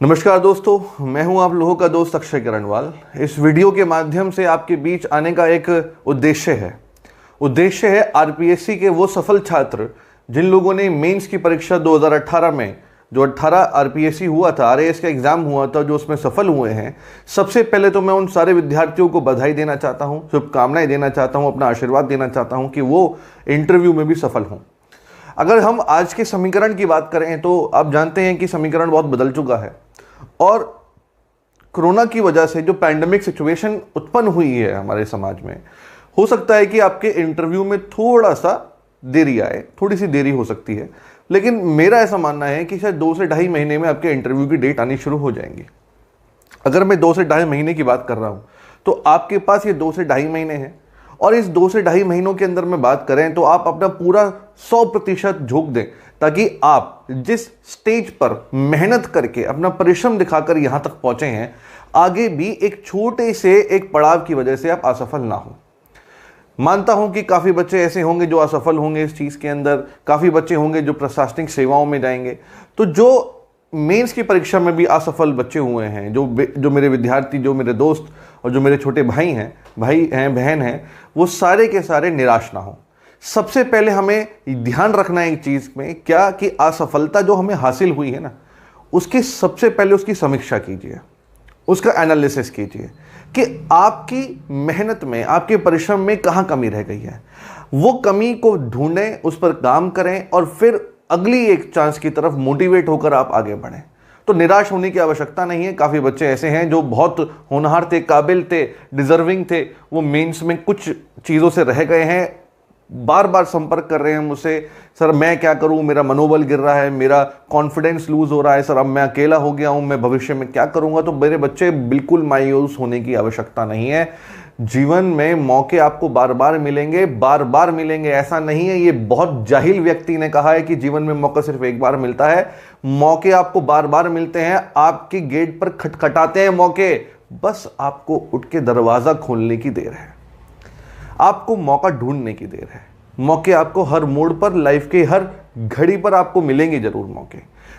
नमस्कार दोस्तों, मैं हूं आप लोगों का दोस्त अक्षय किरणवाल। इस वीडियो के माध्यम से आपके बीच आने का एक उद्देश्य है आरपीएससी के वो सफल छात्र जिन लोगों ने मेंस की परीक्षा 2018 में जो 18 आरपीएससी हुआ था, आरएएस का एग्जाम हुआ था, जो उसमें सफल हुए हैं। सबसे पहले तो मैं उन सारे विद्यार्थियों को बधाई देना चाहता हूं, शुभकामनाएं देना चाहता हूं, अपना आशीर्वाद देना चाहता हूं कि वो इंटरव्यू में भी सफल हों। अगर हम आज के समीकरण की बात करें तो आप जानते हैं कि समीकरण बहुत बदल चुका है और कोरोना की वजह से जो पैंडेमिक सिचुएशन उत्पन्न हुई है हमारे समाज में, हो सकता है कि आपके इंटरव्यू में थोड़ा सा देरी आए, थोड़ी सी देरी हो सकती है। लेकिन मेरा ऐसा मानना है कि शायद 2 से ढाई महीने में आपके इंटरव्यू की डेट आनी शुरू हो जाएंगी। अगर मैं 2 से ढाई महीने की बात कर रहा हूं तो आपके पास ये 2 से ढाई महीने हैं और इस 2 से ढाई महीनों के अंदर में बात करें तो आप अपना पूरा 100% झोंक दें, ताकि आप जिस स्टेज पर मेहनत करके अपना परिश्रम दिखाकर यहां तक पहुंचे हैं, आगे भी एक छोटे से एक पड़ाव की वजह से आप असफल ना हो। मानता हूं कि काफ़ी बच्चे ऐसे होंगे जो असफल होंगे इस चीज़ के अंदर, काफ़ी बच्चे होंगे जो प्रशासनिक सेवाओं में जाएंगे। तो जो मेंस की परीक्षा में भी असफल बच्चे हुए हैं, जो मेरे विद्यार्थी, जो मेरे दोस्त और जो मेरे छोटे भाई हैं, बहन हैं, वो सारे के सारे निराश ना हो। सबसे पहले हमें ध्यान रखना है एक चीज़ में, क्या कि असफलता जो हमें हासिल हुई है ना, उसकी सबसे पहले उसकी समीक्षा कीजिए, उसका एनालिसिस कीजिए कि आपकी मेहनत में, आपके परिश्रम में कहाँ कमी रह गई है। वो कमी को ढूंढें, उस पर काम करें और फिर अगली एक चांस की तरफ मोटिवेट होकर आप आगे बढ़ें। तो निराश होने की आवश्यकता नहीं है। काफ़ी बच्चे ऐसे हैं जो बहुत होनहार थे, काबिल थे, डिजर्विंग थे, वो मेंस में कुछ चीज़ों से रह गए हैं। बार बार संपर्क कर रहे हैं मुझसे, सर मैं क्या करूं, मेरा मनोबल गिर रहा है, मेरा कॉन्फिडेंस लूज हो रहा है, सर अब मैं अकेला हो गया हूं, मैं भविष्य में क्या करूंगा। तो मेरे बच्चे, बिल्कुल मायूस होने की आवश्यकता नहीं है। जीवन में मौके आपको बार बार मिलेंगे। ऐसा नहीं है, ये बहुत जाहिल व्यक्ति ने कहा है कि जीवन में मौका सिर्फ एक बार मिलता है। मौके आपको बार बार मिलते हैं, आपकी गेट पर खटखटाते हैं मौके, बस आपको उठ के दरवाजा खोलने की देर है, आपको मौका ढूंढने की देर है। मौके आपको हर मोड़ पर, लाइफ के हर घड़ी पर आपको मिलेंगे जरूर मौके।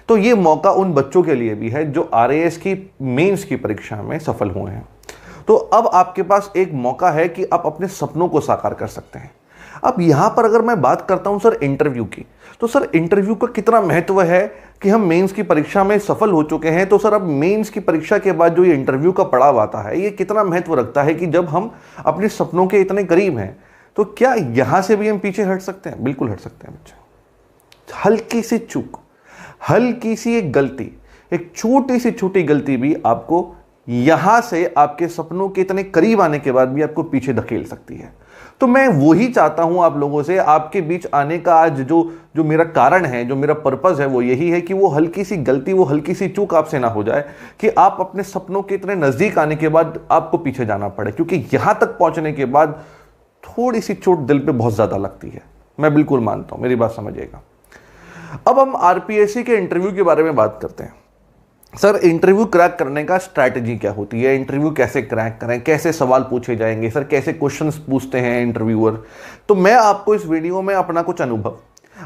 तो ये मौका उन बच्चों के लिए भी है जो आरएएस की मेंस की परीक्षा में सफल हुए हैं। तो अब आपके पास एक मौका है कि आप अपने सपनों को साकार कर सकते हैं। अब यहां पर अगर मैं बात करता हूं सर इंटरव्यू की, तो सर इंटरव्यू का कितना महत्व है कि हम मेंस की परीक्षा में सफल हो चुके हैं, तो सर अब मेंस की परीक्षा के बाद जो ये इंटरव्यू का पड़ाव आता है, ये कितना महत्व रखता है कि जब हम अपने सपनों के इतने करीब हैं, तो क्या यहां से भी हम पीछे हट सकते हैं? बिल्कुल हट सकते हैं बच्चे। हल्की सी चूक, हल्की सी एक गलती, एक छोटी गलती भी आपको यहां से आपके सपनों के इतने करीब आने के बाद भी आपको पीछे धकेल सकती है। तो मैं वही चाहता हूं आप लोगों से, आपके बीच आने का आज जो मेरा कारण है, जो मेरा पर्पस है, वो यही है कि वो हल्की सी गलती, वो हल्की सी चूक आपसे ना हो जाए कि आप अपने सपनों के इतने नजदीक आने के बाद आपको पीछे जाना पड़े। क्योंकि यहां तक पहुंचने के बाद थोड़ी सी चोट दिल पे बहुत ज्यादा लगती है, मैं बिल्कुल मानता हूं, मेरी बात समझिएगा। अब हम आरपीएससी के इंटरव्यू के बारे में बात करते हैं। सर इंटरव्यू क्रैक करने का स्ट्रैटेजी क्या होती है, इंटरव्यू कैसे क्रैक करें, कैसे सवाल पूछे जाएंगे, सर कैसे क्वेश्चंस पूछते हैं इंटरव्यूअर। तो मैं आपको इस वीडियो में अपना कुछ अनुभव,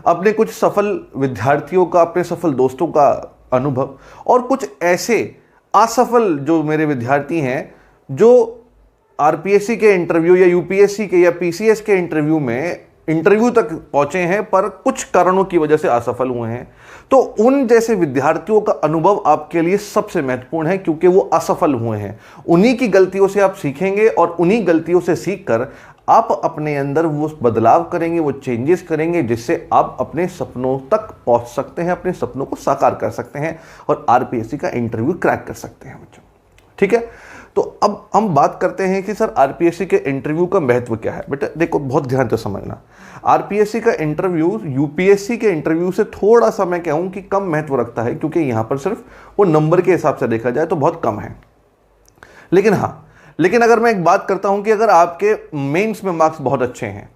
अपने कुछ सफल विद्यार्थियों का, अपने सफल दोस्तों का अनुभव और कुछ ऐसे असफल जो मेरे विद्यार्थी हैं जो आरपीएससी के इंटरव्यू या यूपीएससी के या पीसीएस के इंटरव्यू तक पहुंचे हैं पर कुछ कारणों की वजह से असफल हुए हैं, तो उन जैसे विद्यार्थियों का अनुभव आपके लिए सबसे महत्वपूर्ण है, क्योंकि वो असफल हुए हैं। उन्हीं की गलतियों से आप सीखेंगे और उन्हीं गलतियों से सीखकर आप अपने अंदर वो बदलाव करेंगे, वो चेंजेस करेंगे, जिससे आप अपने सपनों तक पहुंच सकते हैं, अपने सपनों को साकार कर सकते हैं और आरपीएससी का इंटरव्यू क्रैक कर सकते हैं बच्चों। ठीक है, तो अब हम बात करते हैं कि सर आरपीएससी के इंटरव्यू का महत्व क्या है। बेटा देखो, बहुत ध्यान से समझना, आरपीएससी का इंटरव्यू यूपीएससी के इंटरव्यू से थोड़ा सा मैं कहूं कि कम महत्व रखता है, क्योंकि यहां पर सिर्फ वो नंबर के हिसाब से देखा जाए तो बहुत कम है। लेकिन अगर मैं एक बात करता हूं कि अगर आपके मेंस में मार्क्स बहुत अच्छे हैं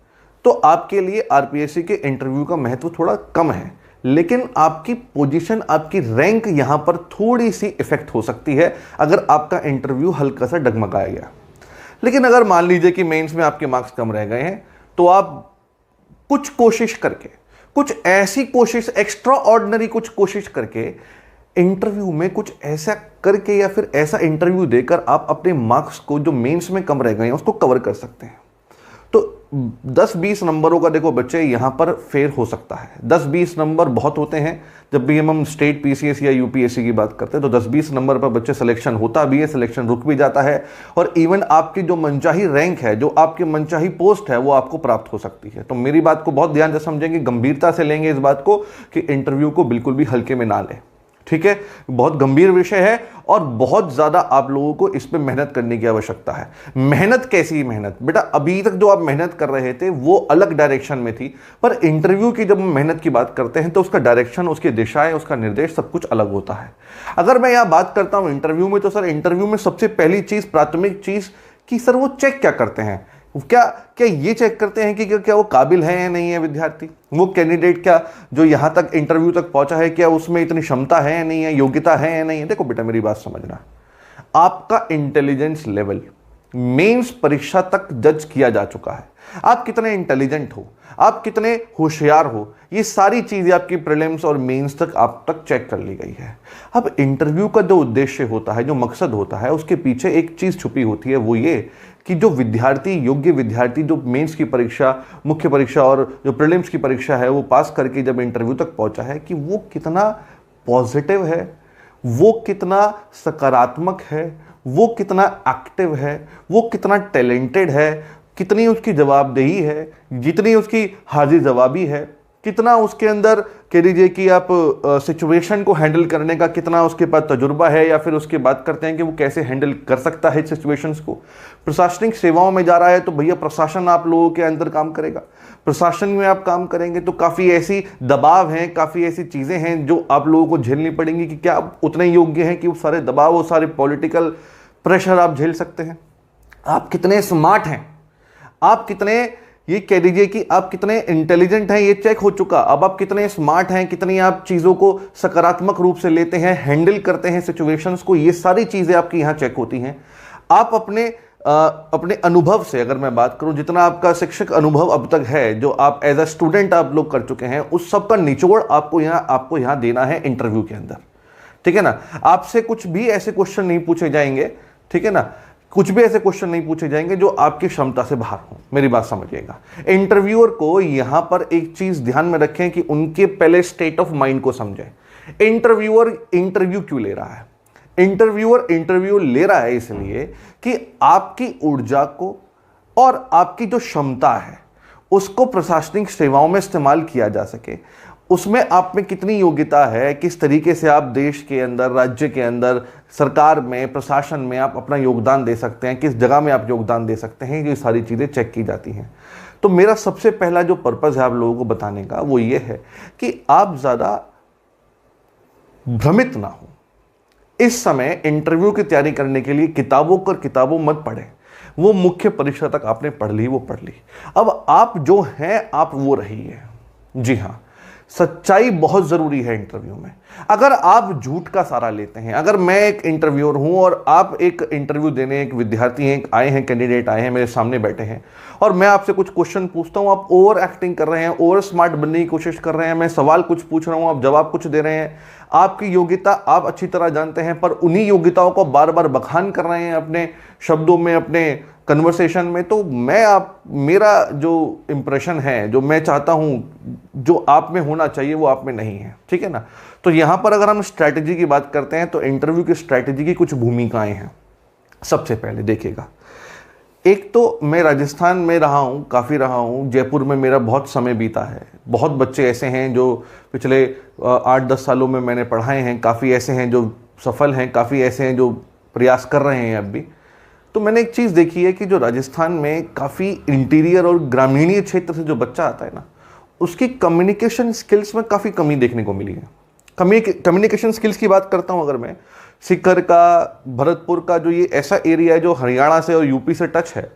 तो आपके लिए आरपीएससी के इंटरव्यू का महत्व थोड़ा कम है, लेकिन आपकी पोजीशन, आपकी रैंक यहां पर थोड़ी सी इफेक्ट हो सकती है अगर आपका इंटरव्यू हल्का सा डगमगाया गया। लेकिन अगर मान लीजिए कि मेंस में आपके मार्क्स कम रह गए हैं, तो आप कुछ कोशिश करके, कुछ ऐसी कोशिश, एक्स्ट्रा ऑर्डिनरी कुछ कोशिश करके इंटरव्यू में कुछ ऐसा करके या फिर ऐसा इंटरव्यू देकर आप अपने मार्क्स को जो मेंस में कम रह गए हैं उसको कवर कर सकते हैं। तो 10-20 नंबरों का देखो बच्चे यहाँ पर फेल हो सकता है। 10-20 नंबर बहुत होते हैं। जब भी हम स्टेट पीसीएस या यूपीएससी की बात करते हैं तो 10-20 नंबर पर बच्चे सिलेक्शन होता भी है, सिलेक्शन रुक भी जाता है, और इवन आपकी जो मनचाही रैंक है, जो आपकी मनचाही पोस्ट है, वो आपको प्राप्त हो सकती है। तो मेरी बात को बहुत ध्यान से समझेंगे, गंभीरता से लेंगे इस बात को कि इंटरव्यू को बिल्कुल भी हल्के में ना लें। ठीक है, बहुत गंभीर विषय है और बहुत ज्यादा आप लोगों को इस पे मेहनत करने की आवश्यकता है। मेहनत कैसी मेहनत बेटा, अभी तक जो आप मेहनत कर रहे थे वो अलग डायरेक्शन में थी, पर इंटरव्यू की जब हम मेहनत की बात करते हैं तो उसका डायरेक्शन, उसकी दिशाएं, उसका निर्देश सब कुछ अलग होता है। अगर मैं यहां बात करता हूं इंटरव्यू में, तो सर इंटरव्यू में सबसे पहली चीज, प्राथमिक चीज कि सर वो चेक क्या करते हैं, क्या ये चेक करते हैं कि क्या वो काबिल है या नहीं है विद्यार्थी, वो कैंडिडेट क्या जो यहां तक इंटरव्यू तक पहुंचा है, क्या उसमें इतनी क्षमता है या नहीं है, योग्यता है या नहीं है। देखो बेटा मेरी बात समझना, आपका इंटेलिजेंस लेवल मेंस परीक्षा तक जज किया जा चुका है। आप कितने इंटेलिजेंट हो, आप कितने होशियार हो, ये सारी चीजें आपकी प्रीलिम्स और मेंस तक आप तक चेक कर ली गई है। अब इंटरव्यू का जो उद्देश्य होता है, जो मकसद होता है, उसके पीछे एक चीज छुपी होती है, वो ये कि जो विद्यार्थी, योग्य विद्यार्थी जो मेंस की परीक्षा, मुख्य परीक्षा और जो प्रीलिम्स की परीक्षा है वो पास करके जब इंटरव्यू तक पहुंचा है, कि वो कितना पॉजिटिव है, वो कितना सकारात्मक है, वो कितना एक्टिव है, वो कितना टैलेंटेड है, कितनी उसकी जवाबदेही है, जितनी उसकी हाजिर जवाबी है, कितना उसके अंदर कह लीजिए कि आप सिचुएशन को हैंडल करने का कितना उसके पास तजुर्बा है, या फिर उसके बात करते हैं कि वो कैसे हैंडल कर सकता है सिचुएशंस को। प्रशासनिक सेवाओं में जा रहा है तो भैया प्रशासन आप लोगों के अंदर काम करेगा, प्रशासन में आप काम करेंगे तो काफ़ी ऐसी दबाव हैं, काफ़ी ऐसी चीज़ें हैं जो आप लोगों को झेलनी पड़ेंगी कि क्या आप उतने योग्य हैं कि वो सारे दबाव, वो सारे पॉलिटिकल प्रेशर आप झेल सकते हैं। आप कितने स्मार्ट हैं, आप कितने, ये कह दीजिए कि आप कितने इंटेलिजेंट हैं, ये चेक हो चुका। अब आप कितने स्मार्ट हैं, कितनी आप चीज़ों को सकारात्मक रूप से लेते हैं, हैंडल करते हैं सिचुएशंस को, ये सारी चीज़ें आपकी यहाँ चेक होती हैं। आप अपने अनुभव से अगर मैं बात करूं, जितना आपका शिक्षक अनुभव अब तक है, जो आप एज अ स्टूडेंट आप लोग कर चुके हैं, उस सब का निचोड़ आपको यहाँ देना है इंटरव्यू के अंदर। ठीक है ना, आपसे कुछ भी ऐसे क्वेश्चन नहीं पूछे जाएंगे, ठीक है ना, कुछ भी ऐसे क्वेश्चन नहीं पूछे जाएंगे जो आपकी क्षमता से बाहर हो। मेरी बात समझिएगा। इंटरव्यूअर को यहां पर एक चीज ध्यान में रखें कि उनके पहले स्टेट ऑफ माइंड को समझें। इंटरव्यूअर इंटरव्यू क्यों ले रहा है? इंटरव्यूअर इंटरव्यू ले रहा है इसलिए कि आपकी ऊर्जा को और आपकी जो क्षमता है उसको प्रशासनिक सेवाओं में इस्तेमाल किया जा सके। उसमें आप में कितनी योग्यता है, किस तरीके से आप देश के अंदर, राज्य के अंदर, सरकार में, प्रशासन में आप अपना योगदान दे सकते हैं, किस जगह में आप योगदान दे सकते हैं, ये सारी चीज़ें चेक की जाती हैं। तो मेरा सबसे पहला जो पर्पज़ है आप लोगों को बताने का वो ये है कि आप ज़्यादा भ्रमित ना हो। इस समय इंटरव्यू की तैयारी करने के लिए किताबों मत पढ़ें। वो मुख्य परीक्षा तक आपने पढ़ ली, वो पढ़ ली। अब आप जो हैं आप वो रहिए। जी हाँ, सच्चाई बहुत जरूरी है इंटरव्यू में। अगर आप झूठ का सहारा लेते हैं, अगर मैं एक इंटरव्यूअर हूं और आप एक इंटरव्यू देने एक विद्यार्थी हैं, आए हैं, कैंडिडेट आए हैं, मेरे सामने बैठे हैं, और मैं आपसे कुछ क्वेश्चन पूछता हूं, आप ओवर एक्टिंग कर रहे हैं, ओवर स्मार्ट बनने की कोशिश कर रहे हैं, मैं सवाल कुछ पूछ रहा हूं, आप जवाब कुछ दे रहे हैं, आपकी योग्यता आप अच्छी तरह जानते हैं, पर उन्हीं योग्यताओं को बार बार बखान कर रहे हैं अपने शब्दों में, अपने कन्वर्सेशन में, तो मेरा जो इंप्रेशन है, जो मैं चाहता हूं, जो आप में होना चाहिए वो आप में नहीं है। ठीक है ना। तो यहां पर अगर हम स्ट्रैटेजी की बात करते हैं तो इंटरव्यू की स्ट्रैटेजी की कुछ भूमिकाएं हैं। सबसे पहले देखिएगा, एक तो मैं राजस्थान में रहा हूं, काफ़ी रहा हूं, जयपुर में मेरा बहुत समय बीता है। बहुत बच्चे ऐसे हैं जो पिछले 8-10 सालों में मैंने पढ़ाए हैं, काफ़ी ऐसे हैं जो सफल हैं, काफ़ी ऐसे हैं जो प्रयास कर रहे हैं अब भी। तो मैंने एक चीज़ देखी है कि जो राजस्थान में काफ़ी इंटीरियर और ग्रामीणीय क्षेत्र से जो बच्चा आता है ना, उसकी कम्युनिकेशन स्किल्स में काफ़ी कमी देखने को मिली है। कम्युनिकेशन स्किल्स की बात करता हूँ अगर मैं, सीकर का, भरतपुर का, जो ये ऐसा एरिया है जो हरियाणा से और यूपी से टच है,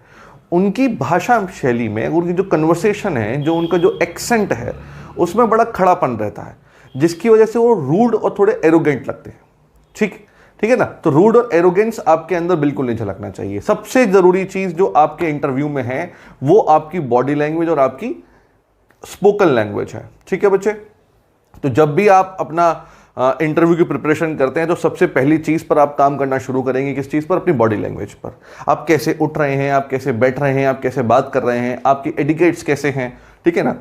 उनकी भाषा शैली में, उनकी जो कन्वर्सेशन है, जो उनका जो एक्सेंट है, उसमें बड़ा खड़ापन रहता है, जिसकी वजह से वो रूड और थोड़े एरोगेंट लगते हैं। ठीक है ना। तो रूड और एरोगेंस आपके अंदर बिल्कुल नहीं झलकना चाहिए। सबसे जरूरी चीज जो आपके इंटरव्यू में है वो आपकी बॉडी लैंग्वेज और आपकी स्पोकन लैंग्वेज है। ठीक है बच्चे। तो जब भी आप अपना इंटरव्यू की प्रिपरेशन करते हैं तो सबसे पहली चीज़ पर आप काम करना शुरू करेंगे, किस चीज़ पर? अपनी बॉडी लैंग्वेज पर। आप कैसे उठ रहे हैं, आप कैसे बैठ रहे हैं, आप कैसे बात कर रहे हैं, आपकी एटिकेट्स कैसे हैं, ठीक है ना।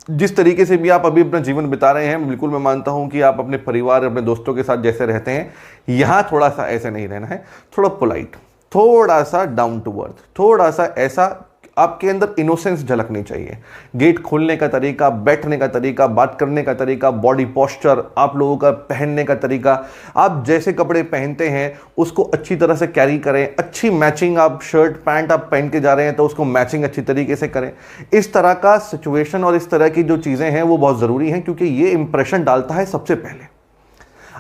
जिस तरीके से भी आप अभी अपना जीवन बिता रहे हैं, बिल्कुल मैं मानता हूं कि आप अपने परिवार, अपने दोस्तों के साथ जैसे रहते हैं, यहां थोड़ा सा ऐसे नहीं रहना है। थोड़ा पोलाइट, थोड़ा सा डाउन टू अर्थ, थोड़ा सा ऐसा आपके अंदर इनोसेंस झलकनी चाहिए। गेट खोलने का तरीका, बैठने का तरीका, बात करने का तरीका, बॉडी पोस्चर, आप लोगों का पहनने का तरीका, आप जैसे कपड़े पहनते हैं उसको अच्छी तरह से कैरी करें। अच्छी मैचिंग, आप शर्ट पैंट आप पहन के जा रहे हैं तो उसको मैचिंग अच्छी तरीके से करें। इस तरह का सिचुएशन और इस तरह की जो चीज़ें हैं वो बहुत ज़रूरी हैं, क्योंकि ये इंप्रेशन डालता है सबसे पहले।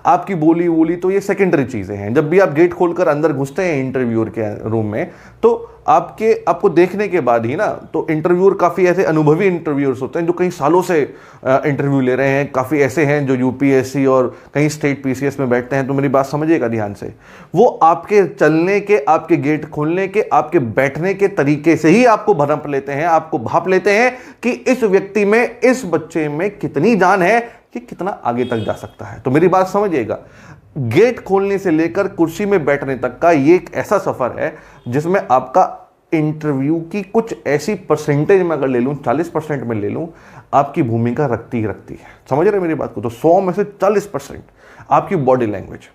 आपकी बोली वोली तो ये सेकेंडरी चीज़ें हैं। जब भी आप गेट खोलकर अंदर घुसते हैं इंटरव्यूअर के रूम में, तो आपको देखने के बाद ही ना, तो इंटरव्यूअर काफ़ी ऐसे अनुभवी इंटरव्यूअर्स होते हैं जो कई सालों से इंटरव्यू ले रहे हैं। काफ़ी ऐसे हैं जो यूपीएससी और कहीं स्टेट पीसीएस में बैठते हैं। तो मेरी बात समझिएगा ध्यान से, वो आपके चलने के, आपके गेट खोलने के, आपके बैठने के तरीके से ही आपको भनप लेते हैं, आपको भाप लेते हैं कि इस व्यक्ति में, इस बच्चे में कितनी जान है, कि कितना आगे तक जा सकता है। तो मेरी बात समझिएगा, गेट खोलने से लेकर कुर्सी में बैठने तक का ये एक ऐसा सफर है जिसमें आपका इंटरव्यू की कुछ ऐसी परसेंटेज में अगर ले लूं, 40% में ले लूं, आपकी भूमिका रखती ही रखती है। समझ रहे मेरी बात को? तो 100 में से 40% आपकी बॉडी लैंग्वेज,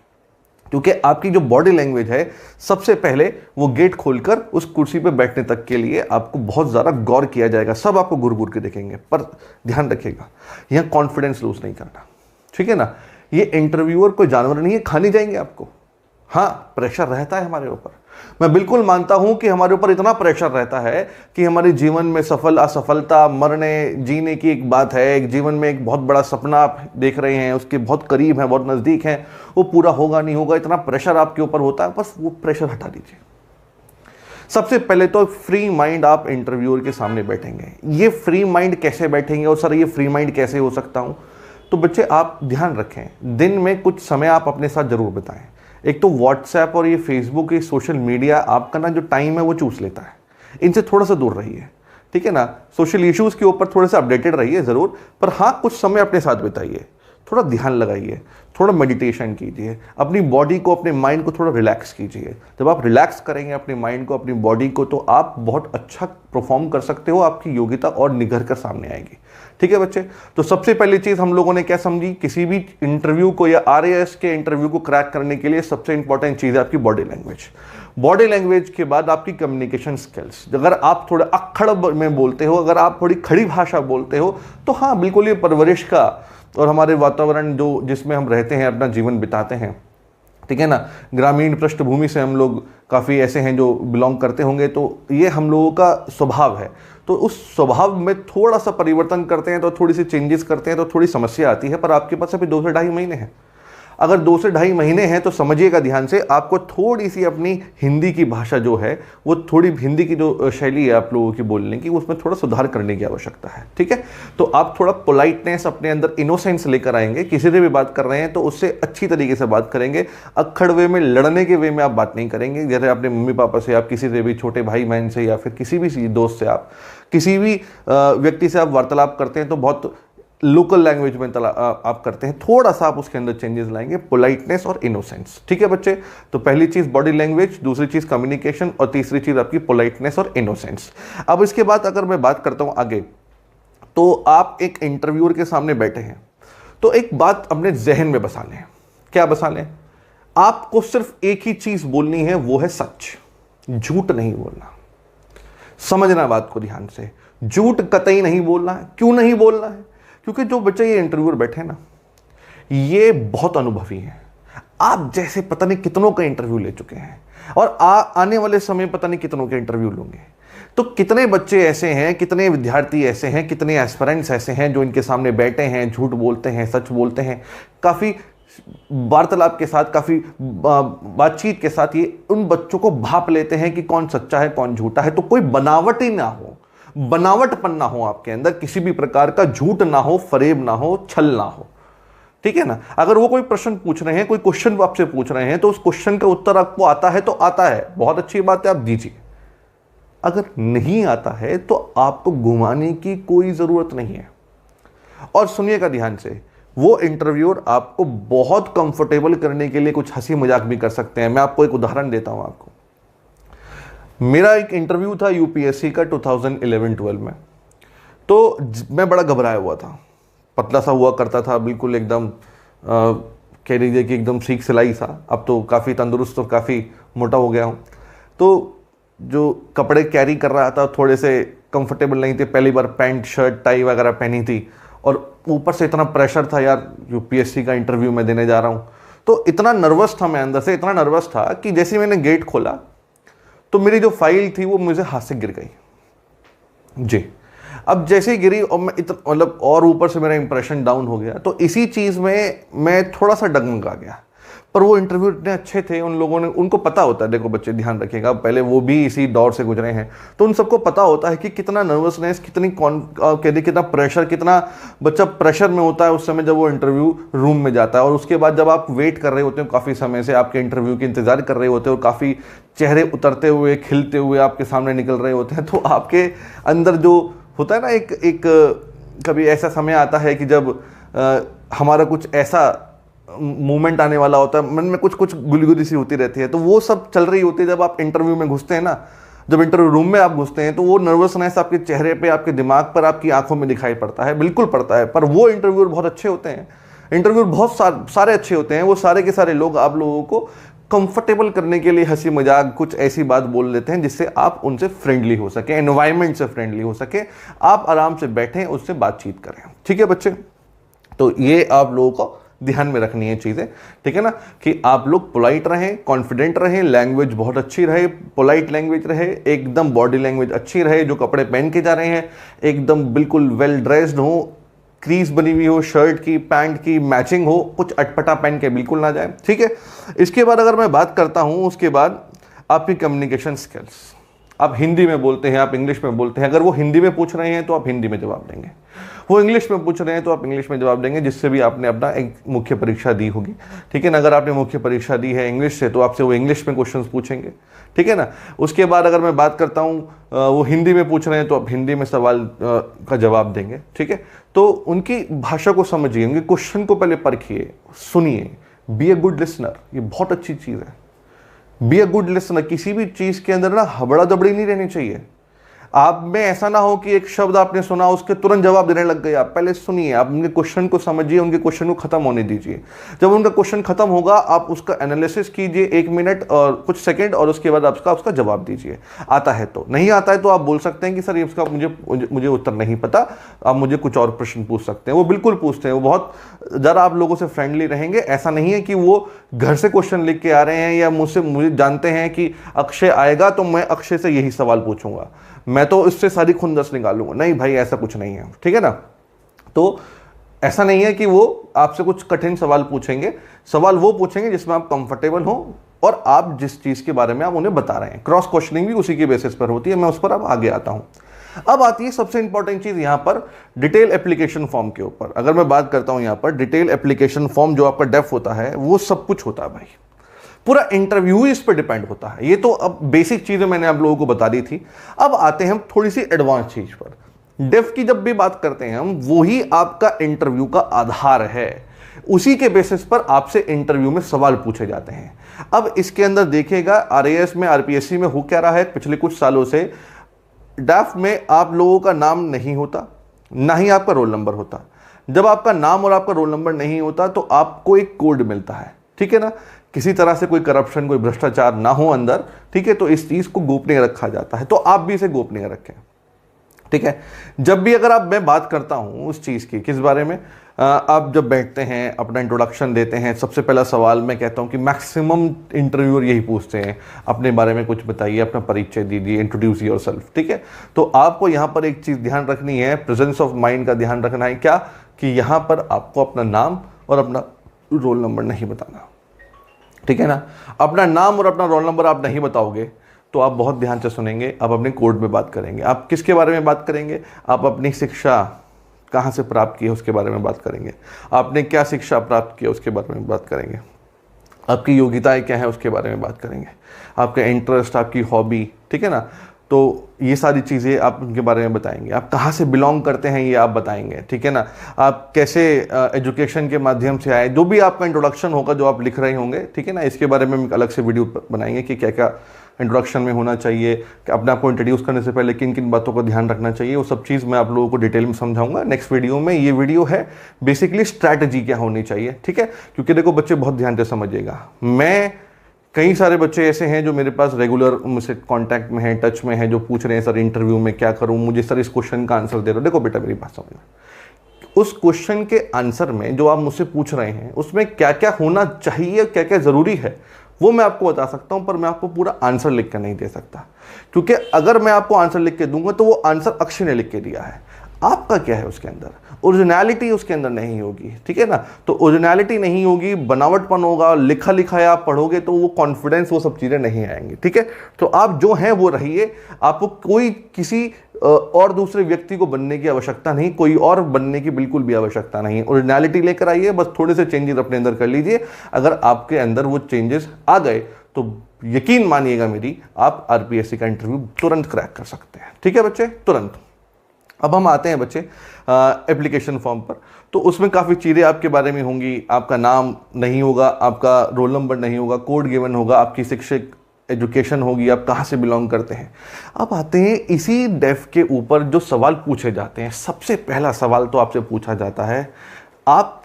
क्योंकि आपकी जो बॉडी लैंग्वेज है सबसे पहले वो गेट खोलकर उस कुर्सी पे बैठने तक के लिए आपको बहुत ज़्यादा गौर किया जाएगा। सब आपको घूर घूर के देखेंगे, पर ध्यान रखिएगा यहाँ कॉन्फिडेंस लूज नहीं करना, ठीक है ना। ये इंटरव्यूअर कोई जानवर नहीं है, खा नहीं जाएंगे आपको। हाँ, प्रेशर रहता है हमारे ऊपर। मैं बिल्कुल मानता हूं कि हमारे ऊपर इतना प्रेशर रहता है कि हमारे जीवन में सफल असफलता, मरने जीने की एक बात है। एक जीवन में एक बहुत बड़ा सपना आप देख रहे हैं, उसके बहुत करीब हैं, बहुत नज़दीक हैं, वो पूरा होगा नहीं होगा, इतना प्रेशर आपके ऊपर होता है। बस वो प्रेशर हटा दीजिए। सबसे पहले तो फ्री माइंड आप इंटरव्यूअर के सामने बैठेंगे। ये फ्री माइंड कैसे बैठेंगे, और सर ये फ्री माइंड कैसे हो सकता हूं? तो बच्चे आप ध्यान रखें, दिन में कुछ समय आप अपने साथ जरूर बिताएं। एक तो व्हाट्सएप और ये फेसबुक, ये सोशल मीडिया आपका ना जो टाइम है वो चूस लेता है। इनसे थोड़ा सा दूर रहिए, ठीक है ना। सोशल इश्यूज के ऊपर थोड़े से अपडेटेड रहिए ज़रूर, पर हाँ कुछ समय अपने साथ बिताइए, थोड़ा ध्यान लगाइए, थोड़ा मेडिटेशन कीजिए, अपनी बॉडी को, अपने माइंड को थोड़ा रिलैक्स कीजिए। जब आप रिलैक्स करेंगे अपने माइंड को, अपनी बॉडी को, तो आप बहुत अच्छा परफॉर्म कर सकते हो। आपकी योग्यता और निखर कर सामने आएगी, ठीक है बच्चे। तो सबसे पहली चीज़ हम लोगों ने क्या समझी, किसी भी इंटरव्यू को या आरएएस के इंटरव्यू को क्रैक करने के लिए सबसे इंपॉर्टेंट चीज़ है आपकी बॉडी लैंग्वेज। बॉडी लैंग्वेज के बाद आपकी कम्युनिकेशन स्किल्स। अगर आप थोड़ा अक्खड़ में बोलते हो, अगर आप थोड़ी खड़ी भाषा बोलते हो, तो हाँ बिल्कुल ये परवरिश का और हमारे वातावरण जो जिसमें हम रहते हैं, अपना जीवन बिताते हैं, ठीक है ना, ग्रामीण पृष्ठभूमि से हम लोग काफ़ी ऐसे हैं जो बिलोंग करते होंगे, तो ये हम लोगों का स्वभाव है। तो उस स्वभाव में थोड़ा सा परिवर्तन करते हैं, तो थोड़ी सी चेंजेस करते हैं, तो थोड़ी समस्या आती है। पर आपके पास अभी 2 से ढाई महीने हैं। अगर 2 से ढाई महीने हैं तो समझिएगा ध्यान से, आपको थोड़ी सी अपनी हिंदी की भाषा जो है, वो थोड़ी हिंदी की जो शैली है आप लोगों की बोलने की, उसमें थोड़ा सुधार करने की आवश्यकता है, ठीक है। तो आप थोड़ा पोलाइटनेस, अपने अंदर इनोसेंस लेकर आएंगे। किसी से भी बात कर रहे हैं तो उससे अच्छी तरीके से बात करेंगे। अक्खड़ वे में, लड़ने के वे में आप बात नहीं करेंगे। जैसे अपने मम्मी पापा से, आप किसी से भी, छोटे भाई बहन से, या फिर किसी भी दोस्त से, आप किसी भी व्यक्ति से आप वार्तालाप करते हैं तो बहुत लोकल लैंग्वेज में आप करते हैं। थोड़ा सा आप उसके अंदर चेंजेस लाएंगे, पोलाइटनेस और इनोसेंस, ठीक है बच्चे। तो पहली चीज बॉडी लैंग्वेज, दूसरी चीज कम्युनिकेशन, और तीसरी चीज आपकी पोलाइटनेस और इनोसेंस। अब इसके बाद अगर मैं बात करता हूं आगे, तो आप एक इंटरव्यूअर के सामने बैठे हैं, तो एक बात अपने जहन में बसा लें। क्या बसा लें? आपको सिर्फ एक ही चीज बोलनी है, वो है सच। झूठ नहीं बोलना। समझना बात को ध्यान से, झूठ कतई नहीं बोलना है। क्यों नहीं बोलना है? क्योंकि जो बच्चे ये इंटरव्यूअर बैठे हैं ना, ये बहुत अनुभवी हैं। आप जैसे पता नहीं कितनों का इंटरव्यू ले चुके हैं, और आने वाले समय पता नहीं कितनों के इंटरव्यू लेंगे। तो कितने बच्चे ऐसे हैं, कितने विद्यार्थी ऐसे हैं, कितने एस्पिरेंट्स ऐसे हैं जो इनके सामने बैठे हैं, झूठ बोलते हैं, सच बोलते हैं। काफ़ी वार्तालाप के साथ, काफ़ी बातचीत के साथ ये उन बच्चों को भाप लेते हैं कि कौन सच्चा है, कौन झूठा है। तो कोई बनावट ही ना हो, बनावटपन ना हो आपके अंदर, किसी भी प्रकार का झूठ ना हो, फरेब ना हो, छल ना हो, ठीक है ना। अगर वो कोई प्रश्न पूछ रहे हैं, कोई क्वेश्चन आपसे पूछ रहे हैं, तो उस क्वेश्चन का उत्तर आपको आता है तो आता है, बहुत अच्छी बात है, आप दीजिए। अगर नहीं आता है तो आपको घुमाने की कोई जरूरत नहीं है। और सुनिएगा ध्यान से, वो इंटरव्यूअर आपको बहुत कंफर्टेबल करने के लिए कुछ हंसी मजाक भी कर सकते हैं। मैं आपको एक उदाहरण देता हूं आपको। मेरा एक इंटरव्यू था यूपीएससी का 2011-12 में। तो मैं बड़ा घबराया हुआ था, पतला सा हुआ करता था, बिल्कुल एकदम कह लीजिए कि एकदम सीख सिलाई सा। अब तो काफ़ी तंदुरुस्त और काफ़ी मोटा हो गया हूँ। तो जो कपड़े कैरी कर रहा था थोड़े से कंफर्टेबल नहीं थे, पहली बार पैंट शर्ट टाई वगैरह पहनी थी, और ऊपर से इतना प्रेशर था यार, यूपीएससी का इंटरव्यू मैं देने जा रहा हूँ। तो इतना नर्वस था मैं, अंदर से इतना नर्वस था कि जैसे मैंने गेट खोला तो मेरी जो फाइल थी वो मुझे हाथ से गिर गई जी। अब जैसे ही गिरी और मैं इतना मतलब और ऊपर से मेरा इंप्रेशन डाउन हो गया। तो इसी चीज़ में मैं थोड़ा सा डगमगा गया। पर वो इंटरव्यू इतने अच्छे थे, उन लोगों ने, उनको पता होता है, देखो बच्चे ध्यान रखिएगा, पहले वो भी इसी दौर से गुजरे हैं, तो उन सबको पता होता है कि कितना नर्वसनेस, कितना प्रेशर, कितना बच्चा प्रेशर में होता है उस समय जब वो इंटरव्यू रूम में जाता है। और उसके बाद जब आप वेट कर रहे होते हो काफ़ी समय से, आपके इंटरव्यू की इंतजार कर रहे होते हो, काफ़ी चेहरे उतरते हुए खिलते हुए आपके सामने निकल रहे होते हैं, तो आपके अंदर जो होता है ना, एक कभी ऐसा समय आता है कि जब हमारा कुछ ऐसा मूवमेंट आने वाला होता है, मन में कुछ कुछ गुलगुली सी होती रहती है, तो वो सब चल रही होती है जब आप इंटरव्यू में घुसते हैं ना। जब इंटरव्यू रूम में आप घुसते हैं तो वो नर्वसनेस आपके चेहरे पे, आपके दिमाग पर, आपकी आंखों में दिखाई पड़ता है, बिल्कुल पड़ता है। पर वो इंटरव्यूअर बहुत अच्छे होते हैं, इंटरव्यूअर बहुत सारे अच्छे होते हैं। वो सारे के सारे लोग आप लोगों को कंफर्टेबल करने के लिए हंसी मजाक कुछ ऐसी बात बोल लेते हैं जिससे आप उनसे फ्रेंडली हो सके, एनवायरमेंट से फ्रेंडली हो सके, आप आराम से बैठें, उससे बातचीत करें। ठीक है बच्चे, तो ये आप लोगों को ध्यान में रखनी है चीज़ें, ठीक है ना, कि आप लोग पोलाइट रहें, कॉन्फिडेंट रहें, लैंग्वेज बहुत अच्छी रहे, पोलाइट लैंग्वेज रहे, एकदम बॉडी लैंग्वेज अच्छी रहे, जो कपड़े पहन के जा रहे हैं एकदम बिल्कुल वेल ड्रेस्ड हो, क्रीज बनी हुई हो, शर्ट की पैंट की मैचिंग हो, कुछ अटपटा पहन के बिल्कुल ना जाए। ठीक है, इसके बाद अगर मैं बात करता हूँ, उसके बाद आपकी कम्युनिकेशन स्किल्स। आप हिंदी में बोलते हैं, आप इंग्लिश में बोलते हैं, अगर वो हिंदी में पूछ रहे हैं तो आप हिंदी में जवाब देंगे, वो इंग्लिश में पूछ रहे हैं तो आप इंग्लिश में जवाब देंगे, जिससे भी आपने अपना एक मुख्य परीक्षा दी होगी। ठीक है ना, अगर आपने मुख्य परीक्षा दी है इंग्लिश से तो आपसे वो इंग्लिश में क्वेश्चंस पूछेंगे। ठीक है ना, उसके बाद अगर मैं बात करता हूँ वो हिंदी में पूछ रहे हैं तो आप हिंदी में सवाल का जवाब देंगे। ठीक है, तो उनकी भाषा को समझिए, उनके क्वेश्चन को पहले परखिए, सुनिए, बी ए गुड लिसनर, ये बहुत अच्छी चीज़ है। बी ए गुड लिसनर, किसी भी चीज़ के अंदर ना हबड़ा दबड़ी नहीं रहनी चाहिए। आप में ऐसा ना हो कि एक शब्द आपने सुना उसके तुरंत जवाब देने लग गए। आप पहले सुनिए, आप उनके क्वेश्चन को समझिए, उनके क्वेश्चन को खत्म होने दीजिए। जब उनका क्वेश्चन खत्म होगा आप उसका एनालिसिस कीजिए 1 मिनट और कुछ सेकंड, और उसके बाद आप उसका जवाब दीजिए। आता है तो, नहीं आता है तो आप बोल सकते हैं कि सर इसका मुझे उत्तर नहीं पता, आप मुझे कुछ और प्रश्न पूछ सकते हैं। वो बिल्कुल पूछते हैं, वो बहुत ज़रा आप लोगों से फ्रेंडली रहेंगे। ऐसा नहीं है कि वो घर से क्वेश्चन लिख के आ रहे हैं या मुझे जानते हैं कि अक्षय आएगा तो मैं अक्षय से यही सवाल पूछूंगा, मैं तो इससे सारी खुंदस निकालूंगा। नहीं भाई, ऐसा कुछ नहीं है। ठीक है ना, तो ऐसा नहीं है कि वो आपसे कुछ कठिन सवाल पूछेंगे। सवाल वो पूछेंगे जिसमें आप कंफर्टेबल हो और आप जिस चीज़ के बारे में आप उन्हें बता रहे हैं। क्रॉस क्वेश्चनिंग भी उसी के बेसिस पर होती है, मैं उस पर अब आगे आता हूँ। अब आती है सबसे इंपॉर्टेंट चीज़ यहाँ पर, डिटेल एप्लीकेशन फॉर्म के ऊपर। अगर मैं बात करता हूँ यहाँ पर डिटेल एप्लीकेशन फॉर्म, जो आपका डेफ होता है वो सब कुछ होता है भाई, पूरा इंटरव्यू इस पर डिपेंड होता है। ये तो अब बेसिक चीजें मैंने आप लोगों को बता दी थी। अब आते हैं हम थोड़ी सी एडवांस चीज पर। डेफ की जब भी बात करते हैं हम, वही आपका इंटरव्यू का आधार है, उसी के बेसिस पर आपसे इंटरव्यू में सवाल पूछे जाते हैं। अब इसके अंदर देखिएगा, आरएएस में, आरपीएससी में हो क्या रहा है पिछले कुछ सालों से, डेफ में आप लोगों का नाम नहीं होता, ना ही आपका रोल नंबर होता। जब आपका नाम और आपका रोल नंबर नहीं होता तो आपको एक कोड मिलता है। ठीक है ना, किसी तरह से कोई करप्शन, कोई भ्रष्टाचार ना हो अंदर। ठीक है, तो इस चीज को गोपनीय रखा जाता है, तो आप भी इसे गोपनीय रखें। ठीक है, जब भी अगर मैं बात करता हूं उस चीज की, किस बारे में, आप जब बैठते हैं अपना इंट्रोडक्शन देते हैं, सबसे पहला सवाल मैं कहता हूं कि मैक्सिमम इंटरव्यूअर यही पूछते हैं, अपने बारे में कुछ बताइए, अपना परिचय दीजिए, इंट्रोड्यूस योरसेल्फ। ठीक है, तो आपको यहां पर एक चीज ध्यान रखनी है, प्रेजेंस ऑफ माइंड का ध्यान रखना है। क्या कि यहां पर आपको अपना नाम और अपना रोल नंबर नहीं बताना। ठीक है ना, अपना नाम और अपना रोल नंबर आप नहीं बताओगे तो आप बहुत ध्यान से सुनेंगे, आप अपने कोड में बात करेंगे। आप किसके बारे में बात करेंगे, आप अपनी शिक्षा कहाँ से प्राप्त की है उसके बारे में बात करेंगे, आपने क्या शिक्षा प्राप्त की है उसके बारे में बात करेंगे, आपकी योग्यताएं क्या है उसके बारे में बात करेंगे, आपका इंटरेस्ट, आपकी हॉबी। ठीक है ना, तो ये सारी चीज़ें आप उनके बारे में बताएंगे। आप कहाँ से बिलोंग करते हैं ये आप बताएंगे, ठीक है ना। आप कैसे एजुकेशन के माध्यम से आए, जो भी आपका इंट्रोडक्शन होगा जो आप लिख रहे होंगे, ठीक है ना, इसके बारे में हम अलग से वीडियो बनाएंगे कि क्या क्या इंट्रोडक्शन में होना चाहिए, कि अपने आप को इंट्रोड्यूस करने से पहले किन किन बातों का ध्यान रखना चाहिए, वो सब चीज़ मैं आप लोगों को डिटेल में समझाऊंगा नेक्स्ट वीडियो में। ये वीडियो है बेसिकली स्ट्रैटेजी क्या होनी चाहिए, ठीक है, क्योंकि देखो बच्चे बहुत ध्यान से समझिएगा। मैं कई सारे बच्चे ऐसे हैं जो मेरे पास रेगुलर मुझसे कांटेक्ट में हैं, टच में हैं, जो पूछ रहे हैं सर इंटरव्यू में क्या करूं, मुझे सर इस क्वेश्चन का आंसर दे दो। देखो बेटा मेरी बात समझना, उस क्वेश्चन के आंसर में जो आप मुझसे पूछ रहे हैं उसमें क्या क्या होना चाहिए, क्या क्या ज़रूरी है, वो मैं आपको बता सकता हूं, पर मैं आपको पूरा आंसर लिख कर नहीं दे सकता, क्योंकि अगर मैं आपको आंसर लिख के दूंगा तो वो आंसर अक्षय ने लिख के दिया है, आपका क्या है उसके अंदर, ओरिजिनलिटी उसके अंदर नहीं होगी, ठीक है ना। तो ओरिजिनलिटी नहीं होगी, बनावटपन होगा, लिखा लिखाया आप पढ़ोगे तो वो कॉन्फिडेंस, वो सब चीज़ें नहीं आएंगी, ठीक है। तो आप जो हैं वो रहिए, आपको कोई किसी और दूसरे व्यक्ति को बनने की आवश्यकता नहीं, कोई और बनने की बिल्कुल भी आवश्यकता नहीं है। ओरिजिनलिटी लेकर आइए, बस थोड़े से चेंजेस अपने अंदर कर लीजिए। अगर आपके अंदर वो चेंजेस आ गए तो यकीन मानिएगा मेरी, आप आरपीएससी का इंटरव्यू तुरंत क्रैक कर सकते हैं, ठीक है बच्चे, तुरंत। अब हम आते हैं बच्चे एप्लीकेशन फॉर्म पर। तो उसमें काफ़ी चीज़ें आपके बारे में होंगी, आपका नाम नहीं होगा, आपका रोल नंबर नहीं होगा, कोड गिवन होगा, आपकी शिक्षक एजुकेशन होगी, आप कहाँ से बिलोंग करते हैं। अब आते हैं इसी डेफ के ऊपर जो सवाल पूछे जाते हैं। सबसे पहला सवाल तो आपसे पूछा जाता है, आप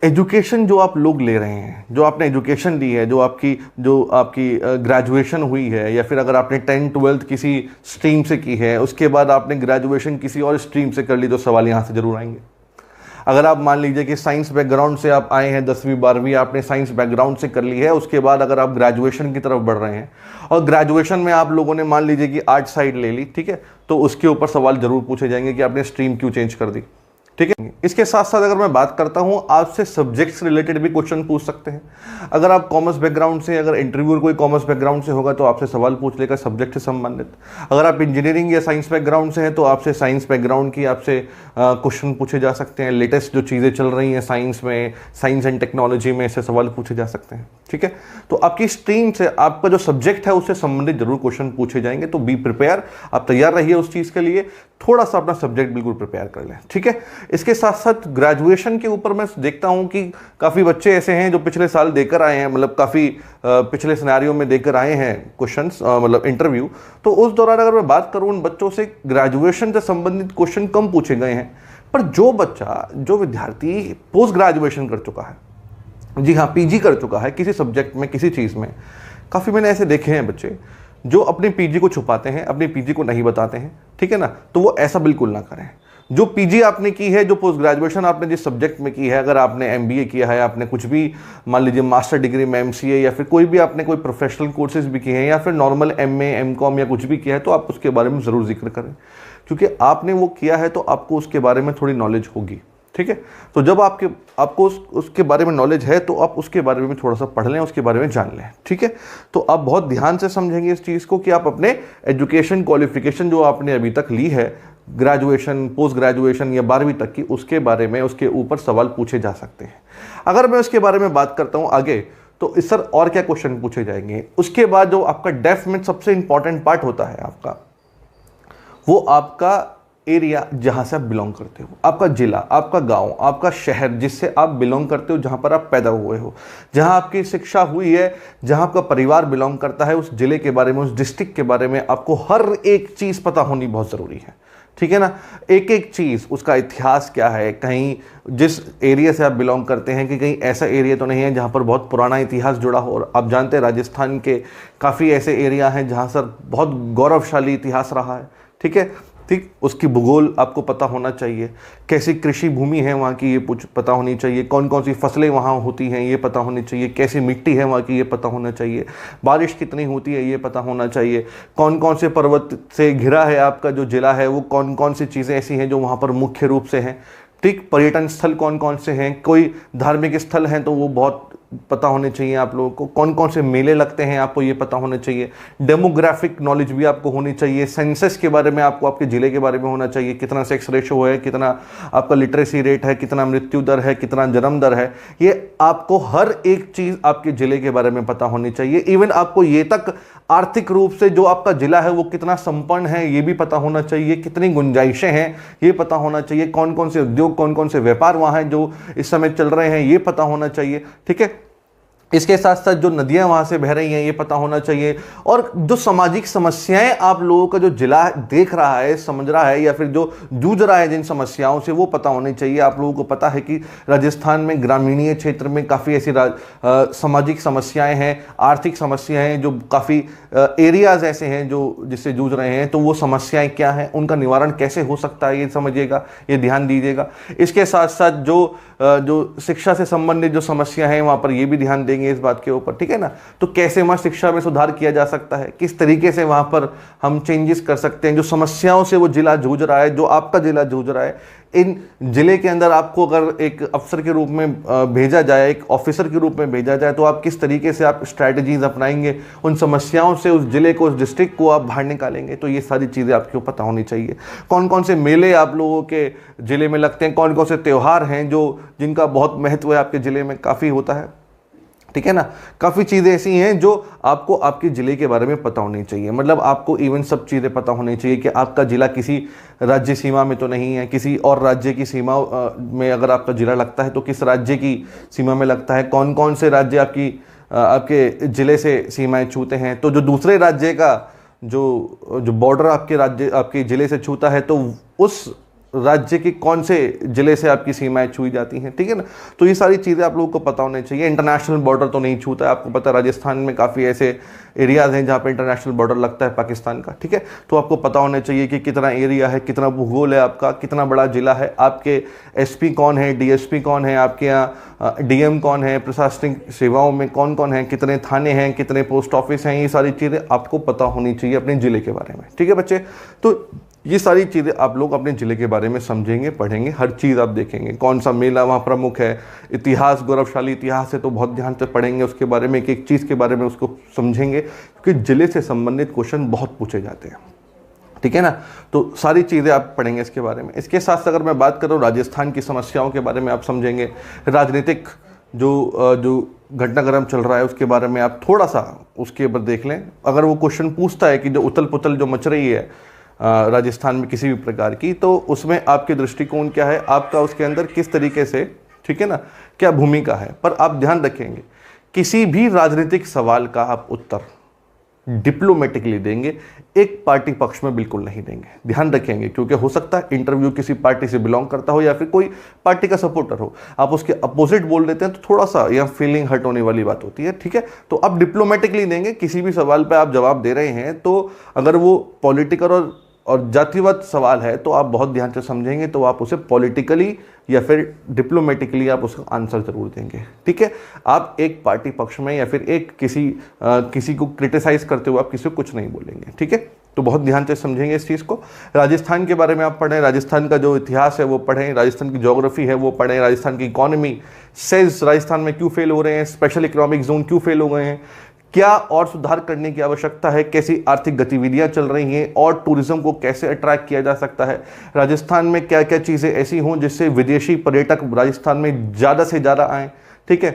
एजुकेशन जो आप लोग ले रहे हैं, जो आपने एजुकेशन ली है, जो आपकी ग्रेजुएशन हुई है, या फिर अगर आपने 10th-12th किसी स्ट्रीम से की है, उसके बाद आपने ग्रेजुएशन किसी और स्ट्रीम से कर ली, तो सवाल यहाँ से जरूर आएंगे। अगर आप मान लीजिए कि साइंस बैकग्राउंड से आप आए हैं, 10वीं 12वीं आपने साइंस बैकग्राउंड से कर ली है, उसके बाद अगर आप ग्रेजुएशन की तरफ बढ़ रहे हैं और ग्रेजुएशन में आप लोगों ने मान लीजिए कि आर्ट साइड ले ली, ठीक है, तो उसके ऊपर सवाल जरूर पूछे जाएंगे कि आपने स्ट्रीम क्यों चेंज कर दी, ठीक है। इसके साथ साथ अगर मैं बात करता हूं, आपसे सब्जेक्ट्स रिलेटेड भी क्वेश्चन पूछ सकते हैं। अगर आप कॉमर्स बैकग्राउंड से, अगर इंटरव्यूअर कोई कॉमर्स बैकग्राउंड से होगा तो आपसे सवाल पूछ लेगा सब्जेक्ट से संबंधित। अगर आप इंजीनियरिंग या साइंस बैकग्राउंड से हैं तो आपसे साइंस बैकग्राउंड की आपसे क्वेश्चन पूछे जा सकते हैं। लेटेस्ट जो चीज़ें चल रही हैं साइंस में, साइंस एंड टेक्नोलॉजी में, ऐसे सवाल पूछे जा सकते हैं, ठीक है। तो आपकी स्ट्रीम से, आपका जो सब्जेक्ट है उससे संबंधित जरूर क्वेश्चन पूछे जाएंगे। तो बी प्रिपेयर, आप तैयार रहिए उस चीज़ के लिए, थोड़ा सा अपना सब्जेक्ट बिल्कुल प्रिपेयर कर लें, ठीक है। इसके साथ साथ ग्रेजुएशन के ऊपर मैं देखता हूं कि काफ़ी बच्चे ऐसे हैं जो पिछले साल देकर आए हैं, मतलब काफ़ी पिछले सिनेरियो में देकर आए हैं क्वेश्चंस, मतलब इंटरव्यू। तो उस दौरान अगर मैं बात करूं, उन बच्चों से ग्रेजुएशन से संबंधित क्वेश्चन कम पूछे गए हैं। पर जो विद्यार्थी पोस्ट ग्रेजुएशन कर चुका है, जी हाँ, पीजी कर चुका है किसी सब्जेक्ट में, किसी चीज़ में, काफ़ी मैंने ऐसे देखे हैं बच्चे जो अपने पीजी को छुपाते हैं, अपनी पीजी को नहीं बताते हैं, ठीक है ना। तो वो ऐसा बिल्कुल ना करें। जो पीजी आपने की है, जो पोस्ट ग्रेजुएशन आपने जिस सब्जेक्ट में की है, अगर आपने एमबीए किया है, आपने कुछ भी मान लीजिए मास्टर डिग्री में एमसीए, या फिर कोई भी आपने कोई प्रोफेशनल कोर्सेज भी किए हैं, या फिर नॉर्मल एमए एमकॉम या कुछ भी किया है, तो आप उसके बारे में ज़रूर जिक्र करें, क्योंकि आपने वो किया है तो आपको उसके बारे में थोड़ी नॉलेज होगी, ठीक है। तो जब आपको उसके बारे में नॉलेज है तो आप उसके बारे में थोड़ा सा पढ़ लें, उसके बारे में जान लें, ठीक है। तो आप बहुत ध्यान से समझेंगे इस चीज़ को कि आप अपने एजुकेशन क्वालिफिकेशन जो आपने अभी तक ली है, ग्रेजुएशन, पोस्ट ग्रेजुएशन या 12वीं तक की, उसके बारे में, उसके ऊपर सवाल पूछे जा सकते हैं। अगर मैं उसके बारे में बात करता हूँ आगे, तो इस सर और क्या क्वेश्चन पूछे जाएंगे। उसके बाद जो आपका डेफ में सबसे इंपॉर्टेंट पार्ट होता है आपका, वो आपका एरिया जहां से आप बिलोंग करते हो, आपका जिला, आपका गांव, आपका शहर जिससे आप बिलोंग करते हो, जहां पर आप पैदा हुए हो, जहां आपकी शिक्षा हुई है, जहां आपका परिवार बिलोंग करता है, उस जिले के बारे में, उस डिस्ट्रिक्ट के बारे में आपको हर एक चीज़ पता होनी बहुत ज़रूरी है, ठीक है ना। एक एक चीज़, उसका इतिहास क्या है, कहीं जिस एरिया से आप बिलोंग करते हैं कि कहीं ऐसा एरिया तो नहीं है जहाँ पर बहुत पुराना इतिहास जुड़ा हो। और आप जानते हैं राजस्थान के काफ़ी ऐसे एरिया हैं जहाँ सर बहुत गौरवशाली इतिहास रहा है, ठीक है, ठीक। उसकी भूगोल आपको पता होना चाहिए, कैसी कृषि भूमि है वहाँ की ये पता होनी चाहिए, कौन कौन सी फसलें वहाँ होती हैं ये पता होनी चाहिए, कैसी मिट्टी है वहाँ की ये पता होना चाहिए, बारिश कितनी होती है ये पता होना चाहिए, कौन कौन से पर्वत से घिरा है आपका जो जिला है, वो कौन कौन सी चीज़ें ऐसी हैं जो वहाँ पर मुख्य रूप से हैं, ठीक। पर्यटन स्थल कौन कौन से हैं, कोई धार्मिक स्थल हैं तो वो बहुत पता होने चाहिए आप लोगों को, कौन कौन से मेले लगते हैं आपको ये पता होना चाहिए, डेमोग्राफिक नॉलेज भी आपको होनी चाहिए, सेंसस के बारे में आपको आपके ज़िले के बारे में होना चाहिए, कितना सेक्स रेशो है, कितना आपका लिटरेसी रेट है, कितना मृत्यु दर है, कितना जन्म दर है, ये आपको हर एक चीज़ आपके ज़िले के बारे में पता होनी चाहिए। इवन आपको ये तक आर्थिक रूप से जो आपका जिला है वो कितना संपन्न है ये भी पता होना चाहिए, कितनी गुंजाइशें हैं ये पता होना चाहिए, कौन कौन से उद्योग, कौन कौन से व्यापार वहाँ हैं जो इस समय चल रहे हैं ये पता होना चाहिए। ठीक है, इसके साथ साथ जो नदियां वहां से बह रही हैं ये पता होना चाहिए, और जो सामाजिक समस्याएं आप लोगों का जो जिला देख रहा है, समझ रहा है, या फिर जो जूझ रहा है जिन समस्याओं से, वो पता होनी चाहिए। आप लोगों को पता है कि राजस्थान में ग्रामीणीय क्षेत्र में काफ़ी ऐसी सामाजिक समस्याएं हैं, आर्थिक समस्याएं हैं, जो काफ़ी एरियाज ऐसे हैं जो जिससे जूझ रहे हैं। तो वो समस्याएं क्या हैं, उनका निवारण कैसे हो सकता है, ये समझिएगा, ये ध्यान दीजिएगा। इसके साथ साथ जो शिक्षा से संबंधित जो समस्या है वहाँ पर ये भी ध्यान देंगे इस बात के ऊपर। ठीक है ना, तो कैसे वहाँ शिक्षा में सुधार किया जा सकता है, किस तरीके से वहाँ पर हम चेंजेस कर सकते हैं, जो समस्याओं से वो जिला जूझ रहा है, जो आपका जिला जूझ रहा है। इन जिले के अंदर आपको अगर एक अफसर के रूप में भेजा जाए, एक ऑफिसर के रूप में भेजा जाए, तो आप किस तरीके से आप स्ट्रैटेजीज अपनाएंगे, उन समस्याओं से उस जिले को, उस डिस्ट्रिक्ट को आप बाहर निकालेंगे। तो ये सारी चीज़ें आपको पता होनी चाहिए। कौन कौन से मेले आप लोगों के ज़िले में लगते हैं, कौन कौन से त्यौहार हैं जिनका बहुत महत्व है आपके ज़िले में, काफ़ी होता है। ठीक है ना, काफ़ी चीज़ें ऐसी हैं जो आपको आपके ज़िले के बारे में पता होनी चाहिए। मतलब आपको इवन सब चीज़ें पता होनी चाहिए कि आपका ज़िला किसी राज्य सीमा में तो नहीं है, किसी और राज्य की सीमा में अगर आपका ज़िला लगता है तो किस राज्य की सीमा में लगता है, कौन कौन से राज्य आपके ज़िले से सीमाएं छूते हैं। तो जो दूसरे राज्य का जो बॉर्डर आपके ज़िले से छूता है, तो उस राज्य के कौन से जिले से आपकी सीमाएं छुई जाती हैं। ठीक है ना, तो ये सारी चीज़ें आप लोगों को पता होनी चाहिए। इंटरनेशनल बॉर्डर तो नहीं छूता है, आपको पता है राजस्थान में काफ़ी ऐसे एरियाज़ हैं जहाँ पे इंटरनेशनल बॉर्डर लगता है पाकिस्तान का। ठीक है, तो आपको पता होना चाहिए कि कितना एरिया है, कितना भूगोल है आपका, कितना बड़ा जिला है, आपके एसपी कौन है, डीएसपी कौन है, आपके यहाँ डीएम कौन है, प्रशासनिक सेवाओं में कौन कौन है, कितने थाने हैं, कितने पोस्ट ऑफिस हैं, ये सारी चीज़ें आपको पता होनी चाहिए अपने ज़िले के बारे में। ठीक है बच्चे, तो ये सारी चीज़ें आप लोग अपने ज़िले के बारे में समझेंगे, पढ़ेंगे, हर चीज़ आप देखेंगे, कौन सा मेला वहाँ प्रमुख है, इतिहास, गौरवशाली इतिहास है तो बहुत ध्यान से पढ़ेंगे उसके बारे में, एक एक चीज़ के बारे में उसको समझेंगे, क्योंकि ज़िले से संबंधित क्वेश्चन बहुत पूछे जाते हैं। ठीक है ना, तो सारी चीज़ें आप पढ़ेंगे इसके बारे में। इसके साथ अगर मैं बात करूँ राजस्थान की समस्याओं के बारे में आप समझेंगे, राजनीतिक जो घटनाक्रम चल रहा है उसके बारे में आप थोड़ा सा उसके ऊपर देख लें। अगर वो क्वेश्चन पूछता है कि जो उथल पुथल जो मच रही है राजस्थान में किसी भी प्रकार की, तो उसमें आपके दृष्टिकोण क्या है, आपका उसके अंदर किस तरीके से, ठीक है ना, क्या भूमिका है। पर आप ध्यान रखेंगे, किसी भी राजनीतिक सवाल का आप उत्तर डिप्लोमेटिकली देंगे, एक पार्टी पक्ष में बिल्कुल नहीं देंगे। ध्यान रखेंगे, क्योंकि हो सकता है इंटरव्यू किसी पार्टी से बिलोंग करता हो या फिर कोई पार्टी का सपोर्टर हो, आप उसके अपोजिट बोल देते हैं तो थोड़ा सा यह फीलिंग हर्ट होने वाली बात होती है। ठीक है, तो आप डिप्लोमेटिकली देंगे। किसी भी सवाल पर आप जवाब दे रहे हैं तो अगर वो पॉलिटिकल और जातिवाद सवाल है तो आप बहुत ध्यान से समझेंगे, तो आप उसे पॉलिटिकली या फिर डिप्लोमेटिकली आप उसका आंसर जरूर देंगे। ठीक है, आप एक पार्टी पक्ष में या फिर एक किसी को क्रिटिसाइज करते हुए आप किसी को कुछ नहीं बोलेंगे। ठीक है, तो बहुत ध्यान से समझेंगे इस चीज़ को। राजस्थान के बारे में आप पढ़ें, राजस्थान का जो इतिहास है वो पढ़ें, राजस्थान की ज्योग्राफी है वो पढ़ें, राजस्थान की इकोनॉमी, सेल्स राजस्थान में क्यों फेल हो रहे हैं, स्पेशल इकोनॉमिक जोन क्यों फेल हो गए हैं, क्या और सुधार करने की आवश्यकता है, कैसी आर्थिक गतिविधियां चल रही हैं और टूरिज्म को कैसे अट्रैक्ट किया जा सकता है, राजस्थान में क्या क्या चीज़ें ऐसी हों जिससे विदेशी पर्यटक राजस्थान में ज़्यादा से ज़्यादा आएँ। ठीक है,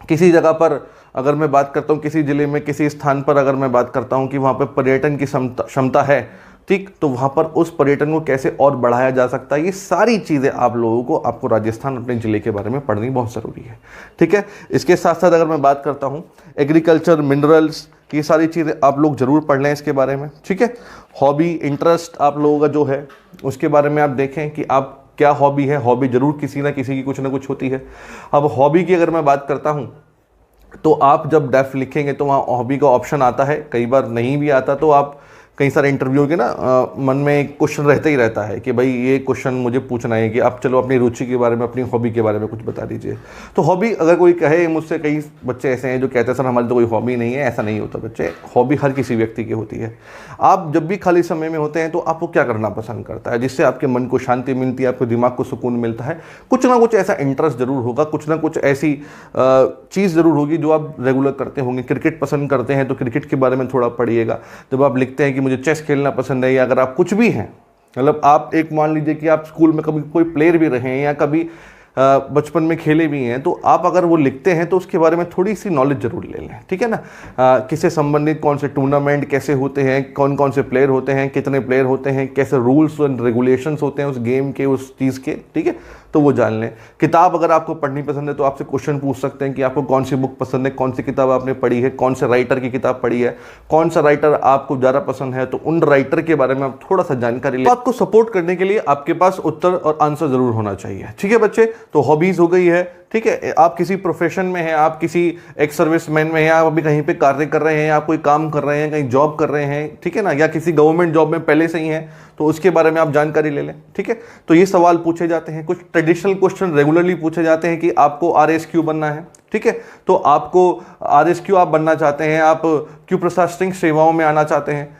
किसी जगह पर अगर मैं बात करता हूँ, किसी ज़िले में किसी स्थान पर अगर मैं बात करता हूँ कि वहाँ पर पर्यटन की क्षमता है, ठीक, तो वहाँ पर उस पर्यटन को कैसे और बढ़ाया जा सकता है, ये सारी चीज़ें आप लोगों को, आपको राजस्थान अपने ज़िले के बारे में पढ़नी बहुत ज़रूरी है। ठीक है, इसके साथ साथ अगर मैं बात करता हूँ एग्रीकल्चर, मिनरल्स, ये सारी चीज़ें आप लोग ज़रूर पढ़ लें इसके बारे में। ठीक है, हॉबी, इंटरेस्ट आप लोगों का जो है उसके बारे में आप देखें कि आप क्या हॉबी है। हॉबी ज़रूर किसी ना किसी की कुछ ना कुछ होती है। अब हॉबी की अगर मैं बात करता हूँ तो आप जब डेफ लिखेंगे तो वहाँ हॉबी का ऑप्शन आता है, कई बार नहीं भी आता, तो आप कई सारे इंटरव्यू के ना मन में एक क्वेश्चन रहता ही रहता है कि भाई ये क्वेश्चन मुझे पूछना है कि आप चलो अपनी रुचि के बारे में, अपनी हॉबी के बारे में कुछ बता दीजिए। तो हॉबी अगर कोई कहे मुझसे, कई बच्चे ऐसे हैं जो कहते हैं सर हमारी तो कोई हॉबी नहीं है, ऐसा नहीं होता बच्चे, हॉबी हर किसी व्यक्ति की होती है। आप जब भी खाली समय में होते हैं तो आपको क्या करना पसंद करता है जिससे आपके मन को शांति मिलती है, आपके दिमाग को सुकून मिलता है। कुछ ना कुछ ऐसा इंटरेस्ट जरूर होगा, कुछ ना कुछ ऐसी चीज़ ज़रूर होगी जो आप रेगुलर करते होंगे। क्रिकेट पसंद करते हैं तो क्रिकेट के बारे में थोड़ा पढ़िएगा। जब आप लिखते हैं कि मुझे चेस खेलना पसंद है, या अगर आप कुछ भी हैं, मतलब आप एक मान लीजिए कि आप स्कूल में कभी कोई प्लेयर भी रहे हैं या कभी बचपन में खेले भी हैं, तो आप अगर वो लिखते हैं तो उसके बारे में थोड़ी सी नॉलेज जरूर ले लें, ठीक है ना। किससे संबंधित कौन से टूर्नामेंट कैसे होते हैं, कौन कौन से प्लेयर होते हैं, कितने प्लेयर होते हैं, कैसे रूल्स एंड रेगुलेशंस होते हैं उस गेम के, उस चीज़ के, ठीक है, तो वो जान लें। किताब अगर आपको पढ़नी पसंद है तो आपसे क्वेश्चन पूछ सकते हैं कि आपको कौन सी बुक पसंद है, कौन सी किताब आपने पढ़ी है, कौन से राइटर की किताब पढ़ी है, कौन सा राइटर आपको ज़्यादा पसंद है, तो उन राइटर के बारे में आप थोड़ा सा जानकारी लें। बात को सपोर्ट करने के लिए आपके पास उत्तर और आंसर जरूर होना चाहिए, ठीक है बच्चे। तो हॉबीज हो गई है, ठीक है, आप किसी प्रोफेशन में हैं, आप किसी एक सर्विसमैन में हैं, आप अभी कहीं पे कार्य कर रहे हैं, आप कोई काम कर रहे हैं, कहीं जॉब कर रहे हैं, ठीक है ना, या किसी गवर्नमेंट जॉब में पहले से ही हैं, तो उसके बारे में आप जानकारी ले लें, ठीक है। तो ये सवाल पूछे जाते हैं, कुछ ट्रेडिशनल क्वेश्चन रेगुलरली पूछे जाते हैं कि आपको RSQ बनना है, ठीक है, तो आपको RSQ आप बनना चाहते हैं, आप क्यू प्रशासनिक सेवाओं में आना चाहते हैं,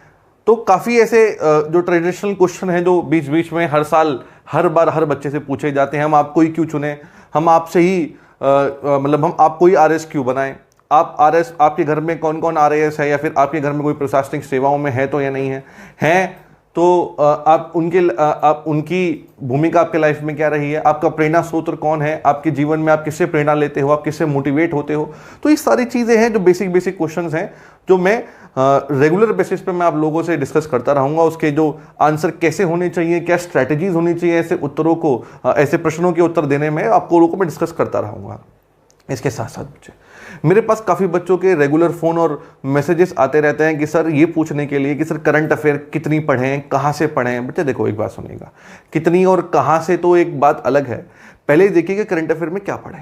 तो काफ़ी ऐसे जो ट्रेडिशनल क्वेश्चन हैं जो बीच बीच में हर साल हर बार हर बच्चे से पूछे जाते हैं। हम आपको ही क्यों चुने, हम आपसे ही मतलब हम आपको ही RSQ बनाएं। आप आपके घर में कौन कौन RAS है, या फिर आपके घर में कोई प्रशासनिक सेवाओं में है तो या नहीं है, तो आप उनकी भूमिका आपके लाइफ में क्या रही है, आपका प्रेरणा स्रोत कौन है, आपके जीवन में आप किससे प्रेरणा लेते हो, आप किससे मोटिवेट होते हो। तो ये सारी चीज़ें हैं जो बेसिक क्वेश्चंस हैं जो मैं रेगुलर बेसिस पे मैं आप लोगों से डिस्कस करता रहूँगा। उसके जो आंसर कैसे होने चाहिए, क्या स्ट्रैटेजीज होनी चाहिए ऐसे उत्तरों को, ऐसे प्रश्नों के उत्तर देने में, आपको लोगों को मैं डिस्कस करता रहूँगा। इसके साथ साथ बच्चे, मेरे पास काफ़ी बच्चों के रेगुलर फ़ोन और मैसेजेस आते रहते हैं कि सर ये पूछने के लिए कि सर करंट अफेयर कितनी पढ़ें, कहाँ से पढ़ें। बच्चे देखो, एक बात सुनिएगा, कितनी और कहाँ से तो एक बात अलग है। पहले देखिए कि करंट अफेयर में क्या पढ़ें।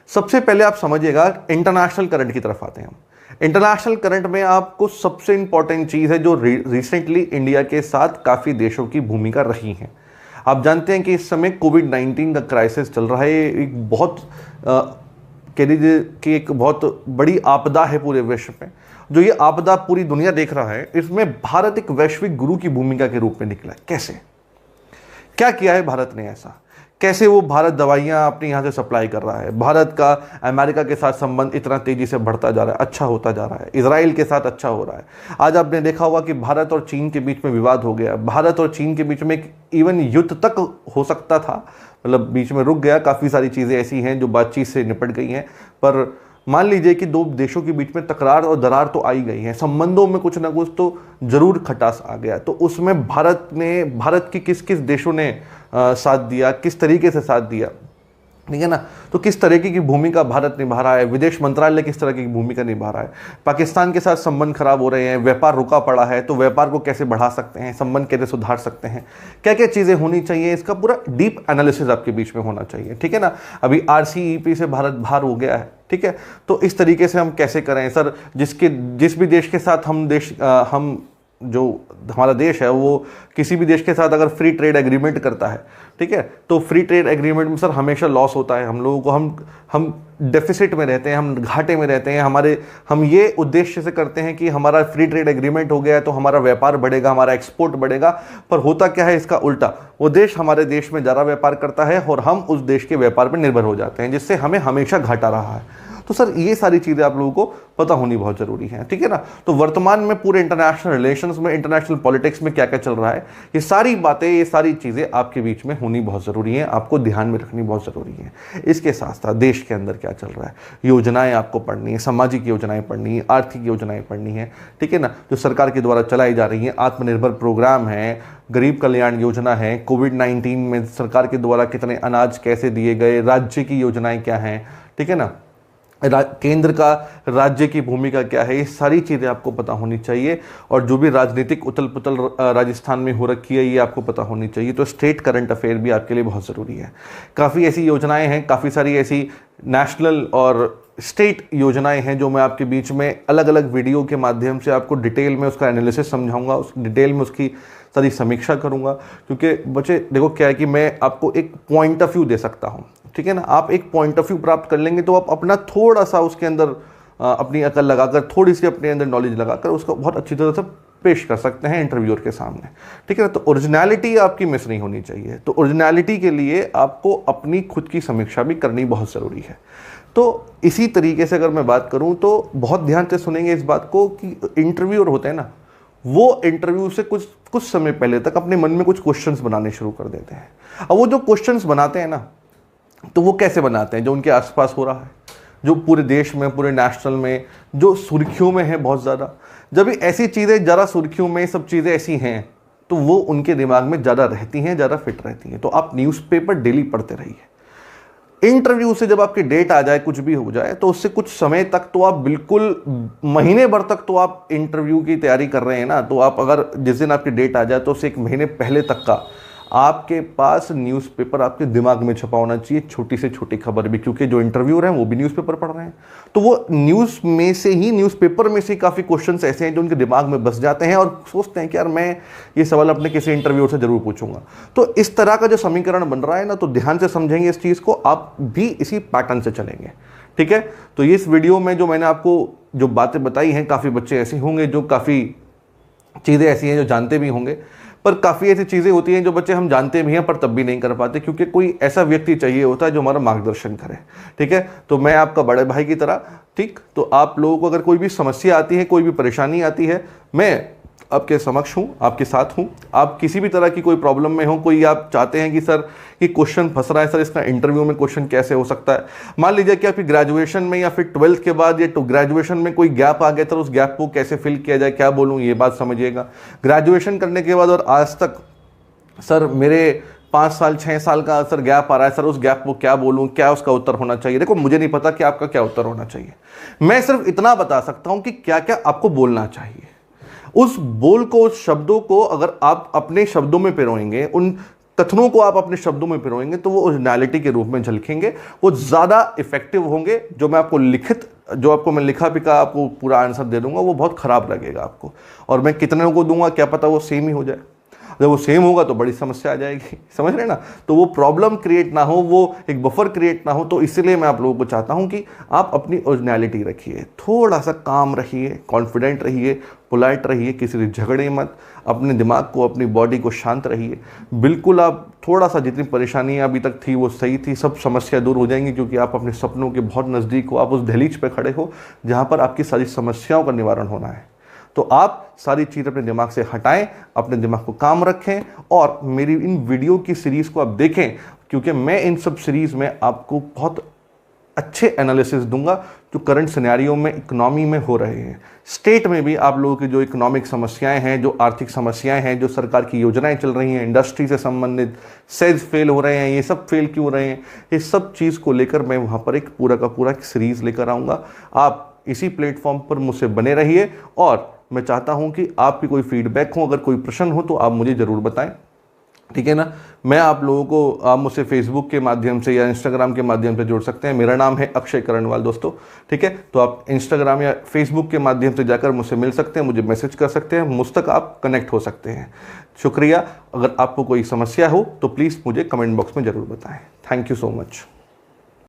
सबसे पहले आप समझिएगा, इंटरनेशनल करंट की तरफ आते हैं हम। इंटरनेशनल करंट में आपको सबसे इंपॉर्टेंट चीज़ है जो रिसेंटली इंडिया के साथ काफ़ी देशों की भूमिका रही है। आप जानते हैं कि इस समय कोविड-19 का क्राइसिस चल रहा है, एक बहुत कह लीजिए कि एक बहुत बड़ी आपदा है पूरे विश्व में। जो ये आपदा पूरी दुनिया देख रहा है, इसमें भारत एक वैश्विक गुरु की भूमिका के रूप में निकला है। कैसे, क्या किया है भारत ने ऐसा, कैसे वो भारत दवाइयाँ अपने यहाँ से सप्लाई कर रहा है, भारत का अमेरिका के साथ संबंध इतना तेजी से बढ़ता जा रहा है, अच्छा होता जा रहा है, इजराइल के साथ अच्छा हो रहा है। आज आपने देखा होगा कि भारत और चीन के बीच में विवाद हो गया, भारत और चीन के बीच में एक इवन युद्ध तक हो सकता था, मतलब बीच में रुक गया। काफ़ी सारी चीज़ें ऐसी हैं जो बातचीत से निपट गई हैं, पर मान लीजिए कि दो देशों के बीच में तकरार और दरार तो आई गई है, संबंधों में कुछ ना कुछ तो जरूर खटास आ गया। तो उसमें भारत की किस किस देशों ने साथ दिया, किस तरीके से साथ दिया, ठीक है ना, तो किस तरीके की भूमिका भारत निभा रहा है, विदेश मंत्रालय किस तरह की भूमिका निभा रहा है। पाकिस्तान के साथ संबंध खराब हो रहे हैं, व्यापार रुका पड़ा है, तो व्यापार को कैसे बढ़ा सकते हैं, संबंध कैसे सुधार सकते हैं, क्या क्या चीज़ें होनी चाहिए, इसका पूरा डीप एनालिसिस आपके बीच में होना चाहिए, ठीक है ना। अभी RCEP से भारत बाहर हो गया है, ठीक है, तो इस तरीके से हम कैसे करें सर, जिस भी देश के साथ हम जो हमारा देश है वो किसी भी देश के साथ अगर फ्री ट्रेड एग्रीमेंट करता है, ठीक है, तो फ्री ट्रेड एग्रीमेंट में सर हमेशा लॉस होता है हम लोगों को, हम डेफिसिट में रहते हैं, हम घाटे में रहते हैं। हम ये उद्देश्य से करते हैं कि हमारा फ्री ट्रेड एग्रीमेंट हो गया है तो हमारा व्यापार बढ़ेगा, हमारा एक्सपोर्ट बढ़ेगा, पर होता क्या है इसका उल्टा, वो देश हमारे देश में ज़्यादा व्यापार करता है और हम उस देश के व्यापार पर निर्भर हो जाते हैं, जिससे हमें हमेशा घाटा रहा है। तो सर ये सारी चीज़ें आप लोगों को पता होनी बहुत ज़रूरी है, ठीक है ना। तो वर्तमान में पूरे इंटरनेशनल रिलेशंस में, इंटरनेशनल पॉलिटिक्स में क्या क्या चल रहा है, ये सारी बातें, ये सारी चीज़ें आपके बीच में होनी बहुत ज़रूरी है, आपको ध्यान में रखनी बहुत ज़रूरी है। इसके साथ साथ देश के अंदर क्या चल रहा है, योजनाएं आपको पढ़नी है, सामाजिक योजनाएं पढ़नी है, आर्थिक योजनाएं पढ़नी है, ठीक है ना, जो सरकार के द्वारा चलाई जा रही हैं। आत्मनिर्भर प्रोग्राम है, गरीब कल्याण योजना है, कोविड-19 में सरकार के द्वारा कितने अनाज कैसे दिए गए, राज्य की योजनाएं क्या हैं, ठीक है ना, केंद्र का राज्य की भूमिका क्या है, ये सारी चीज़ें आपको पता होनी चाहिए। और जो भी राजनीतिक उथल पुथल राजस्थान में हो रखी है ये आपको पता होनी चाहिए। तो स्टेट करंट अफेयर भी आपके लिए बहुत ज़रूरी है। काफ़ी ऐसी योजनाएं हैं, काफ़ी सारी ऐसी नेशनल और स्टेट योजनाएं हैं जो मैं आपके बीच में अलग अलग वीडियो के माध्यम से आपको डिटेल में उसका एनालिसिस समझाऊंगा, उस डिटेल में उसकी सारी समीक्षा करूंगा। क्योंकि बच्चे देखो क्या है कि मैं आपको एक पॉइंट ऑफ व्यू दे सकता हूं, ठीक है ना। आप एक पॉइंट ऑफ व्यू प्राप्त कर लेंगे तो आप अपना थोड़ा सा उसके अंदर अपनी अकल लगाकर, थोड़ी सी अपने अंदर नॉलेज लगाकर उसको बहुत अच्छी तरह से पेश कर सकते हैं इंटरव्यूअर के सामने, ठीक है ना। तो ओरिजिनलिटी आपकी मिस नहीं होनी चाहिए। तो ओरिजिनलिटी के लिए आपको अपनी खुद की समीक्षा भी करनी बहुत ज़रूरी है। तो इसी तरीके से अगर मैं बात करूं तो बहुत ध्यान से सुनेंगे इस बात को कि इंटरव्यूअर होते हैं ना, वो इंटरव्यू से कुछ समय पहले तक अपने मन में कुछ क्वेश्चंस बनाने शुरू कर देते हैं। अब वो जो क्वेश्चंस बनाते हैं ना, तो वो कैसे बनाते हैं? जो उनके आसपास हो रहा है, जो पूरे देश में, पूरे नेशनल में, जो सुर्खियों में है बहुत ज़्यादा। जब भी ऐसी चीज़ें ज़रा सुर्खियों में, सब चीज़ें ऐसी हैं, तो वो उनके दिमाग में ज़्यादा रहती हैं, ज़्यादा फिट रहती हैं। तो आप न्यूज़पेपर डेली पढ़ते रहिए। इंटरव्यू से जब आपकी डेट आ जाए, कुछ भी हो जाए, तो उससे कुछ समय तक तो आप बिल्कुल, महीने भर तक तो आप इंटरव्यू की तैयारी कर रहे हैं ना, तो आप अगर जिस दिन आपकी डेट आ जाए तो उससे एक महीने पहले तक का आपके पास न्यूज़पेपर आपके दिमाग में छपा होना चाहिए, छोटी से छोटी खबर भी, क्योंकि जो इंटरव्यूअर हैं वो भी न्यूज़पेपर पढ़ रहे हैं। तो वो न्यूज़पेपर में से काफ़ी क्वेश्चंस ऐसे हैं जो उनके दिमाग में बस जाते हैं और सोचते हैं कि यार मैं ये सवाल अपने किसी इंटरव्यूअर से जरूर पूछूंगा। तो इस तरह का जो समीकरण बन रहा है ना, तो ध्यान से समझेंगे इस चीज़ को, आप भी इसी पैटर्न से चलेंगे। ठीक है, तो इस वीडियो में जो मैंने आपको जो बातें बताई हैं, काफ़ी बच्चे ऐसे होंगे जो काफ़ी चीज़ें ऐसी हैं जो जानते भी होंगे, पर काफ़ी ऐसी चीज़ें होती हैं जो बच्चे हम जानते भी हैं पर तब भी नहीं कर पाते, क्योंकि कोई ऐसा व्यक्ति चाहिए होता है जो हमारा मार्गदर्शन करे। ठीक है, तो मैं आपका बड़े भाई की तरह, ठीक, तो आप लोगों को अगर कोई भी समस्या आती है, कोई भी परेशानी आती है, मैं आपके समक्ष हूँ, आपके साथ हूँ। आप किसी भी तरह की कोई प्रॉब्लम में हो, कोई आप चाहते हैं कि सर कि क्वेश्चन फंस रहा है, सर इसका इंटरव्यू में क्वेश्चन कैसे हो सकता है, मान लीजिए कि आपकी ग्रेजुएशन में या फिर 12th के बाद या ग्रेजुएशन में कोई गैप आ गया, तो उस गैप को कैसे फिल किया जाए, क्या बोलूँ, ये बात समझिएगा। ग्रेजुएशन करने के बाद और आज तक सर मेरे 5 साल 6 साल का सर गैप आ रहा है, सर उस गैप को क्या बोलूं, क्या उसका उत्तर होना चाहिए। देखो, मुझे नहीं पता कि आपका क्या उत्तर होना चाहिए, मैं सिर्फ इतना बता सकता हूं कि क्या क्या आपको बोलना चाहिए। उस बोल को, उस शब्दों को अगर आप अपने शब्दों में पिरोएंगे, उन कथनों को आप अपने शब्दों में पिरोएंगे, तो वो ओरिजिनलिटी के रूप में झलकेंगे, वो ज़्यादा इफेक्टिव होंगे। जो मैं आपको जो आपको मैं लिखा पिका आपको पूरा आंसर दे दूंगा, वो बहुत खराब लगेगा आपको, और मैं कितने को दूंगा क्या पता वो सेम ही हो जाए। जब वो सेम होगा तो बड़ी समस्या आ जाएगी, समझ रहे ना। तो वो प्रॉब्लम क्रिएट ना हो, वो एक बफर क्रिएट ना हो। तो इसलिए मैं आप लोगों को चाहता हूं कि आप अपनी ओरिजिनलिटी रखिए, थोड़ा सा काम रहिए, कॉन्फिडेंट रहिए, पोलाइट रहिए, किसी से झगड़े मत, अपने दिमाग को, अपनी बॉडी को शांत रहिए। बिल्कुल आप थोड़ा सा, जितनी परेशानियां अभी तक थी वो सही थी, सब समस्या दूर हो जाएंगी, क्योंकि आप अपने सपनों के बहुत नज़दीक हो, आप उस दहलीज पे खड़े हो जहाँ पर आपकी सारी समस्याओं का निवारण होना है। तो आप सारी चीज़ अपने दिमाग से हटाएं, अपने दिमाग को काम रखें, और मेरी इन वीडियो की सीरीज़ को आप देखें, क्योंकि मैं इन सब सीरीज़ में आपको बहुत अच्छे एनालिसिस दूंगा जो करंट सिनेरियो में, इकोनॉमी में हो रहे हैं। स्टेट में भी आप लोगों की जो इकोनॉमिक समस्याएं हैं, जो आर्थिक समस्याएं हैं, जो सरकार की योजनाएं चल रही हैं, इंडस्ट्री से संबंधित सेल्स फेल हो रहे हैं, ये सब फेल क्यों हो रहे हैं, इस सब चीज़ को लेकर मैं वहाँ पर एक पूरा का पूरा सीरीज़ लेकर आऊँगा। आप इसी प्लेटफॉर्म पर मुझसे बने रहिए, और मैं चाहता हूं कि आपकी कोई फीडबैक हो, अगर कोई प्रश्न हो तो आप मुझे ज़रूर बताएं। ठीक है ना। मैं आप लोगों को, आप मुझसे फेसबुक के माध्यम से या इंस्टाग्राम के माध्यम से जोड़ सकते हैं। मेरा नाम है अक्षय करणवाल दोस्तों। ठीक है, तो आप इंस्टाग्राम या फेसबुक के माध्यम से जाकर मुझसे मिल सकते हैं, मुझे मैसेज कर सकते हैं, मुझ तक आप कनेक्ट हो सकते हैं। शुक्रिया। अगर आपको कोई समस्या हो तो प्लीज़ मुझे कमेंट बॉक्स में ज़रूर बताएं। Thank you so much.